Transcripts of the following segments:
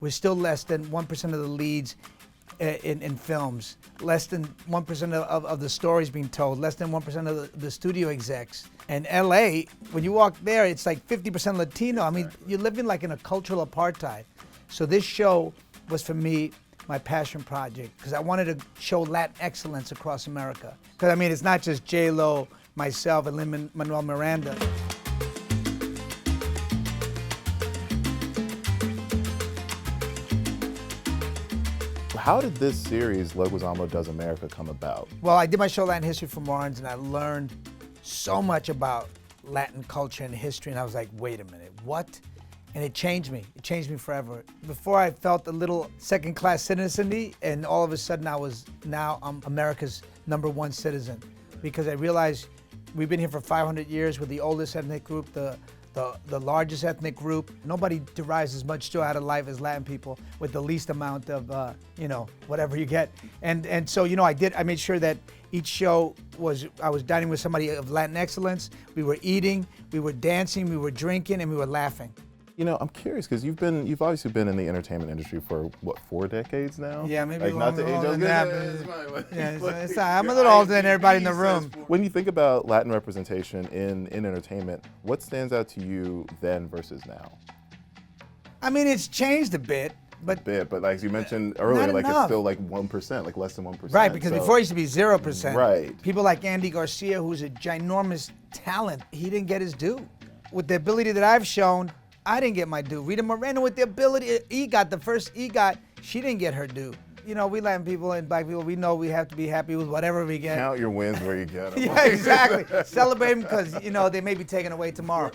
We're still less than 1% of the leads in films, less than 1% of the stories being told, less than 1% of the studio execs. And LA, when you walk there, it's like 50% Latino. I mean, you're living like in a cultural apartheid. So this show was, for me, my passion project, because I wanted to show Latin excellence across America. Because I mean, it's not just J-Lo, myself, and Lin-Manuel Miranda. How did this series, Leguizamo Does America, come about? Well, I did my show Latin History from Orange, and I learned so much about Latin culture and history, and I was like, wait a minute, what? And it changed me. It changed me forever. Before, I felt a little second-class citizenry, and all of a sudden I'm America's #1 citizen, because I realized we've been here for 500 years. We're the oldest ethnic group, the largest ethnic group. Nobody derives as much joy out of life as Latin people, with the least amount of, whatever you get. And so, I made sure that each show I was dining with somebody of Latin excellence. We were eating, we were dancing, we were drinking, and we were laughing. I'm curious, because you've obviously been in the entertainment industry for, what, 4 decades now? Yeah, maybe like, longer, not to age than that. Yeah, I'm a little older than everybody in the room. When you think about Latin representation in entertainment, what stands out to you then versus now? I mean, it's changed a bit. But like you mentioned earlier, like enough. It's still like 1%, like less than 1%. Right, because before it used to be 0%. Right. People like Andy Garcia, who's a ginormous talent, he didn't get his due. With the ability that I've shown, I didn't get my due. Rita Moreno, with the ability, the first EGOT, she didn't get her due. We Latin people and black people, we know we have to be happy with whatever we get. Count your wins where you get them. Yeah, exactly. Celebrate them, because, they may be taken away tomorrow.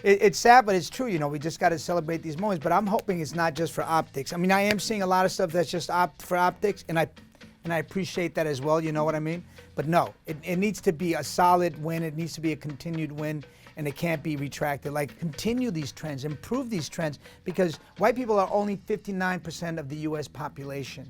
It's sad, but it's true. We just got to celebrate these moments. But I'm hoping it's not just for optics. I mean, I am seeing a lot of stuff that's just for optics, and I appreciate that as well, you know what I mean? But no, it needs to be a solid win. It needs to be a continued win, and it can't be retracted. Like, continue these trends, improve these trends, because white people are only 59% of the U.S. population,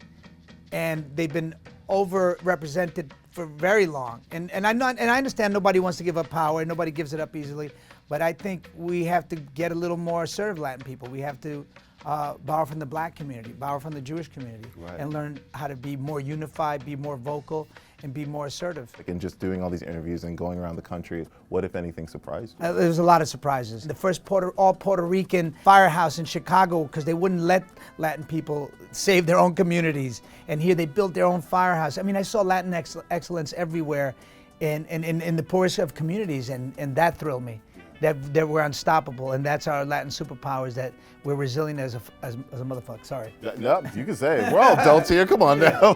and they've been overrepresented for very long. And I understand nobody wants to give up power, nobody gives it up easily, but I think we have to get a little more assertive, Latin people. We have to borrow from the black community, borrow from the Jewish community, right, and learn how to be more unified, be more vocal, and be more assertive. And just doing all these interviews and going around the country, what, if anything, surprised you? There was a lot of surprises. The first all Puerto Rican firehouse in Chicago, because they wouldn't let Latin people save their own communities. And here they built their own firehouse. I mean, I saw Latin excellence everywhere in the poorest of communities, and that thrilled me. That we're unstoppable, and that's our Latin superpower, is that we're resilient as a motherfucker. Sorry. No, you can say it. We're all adults here. Come on now.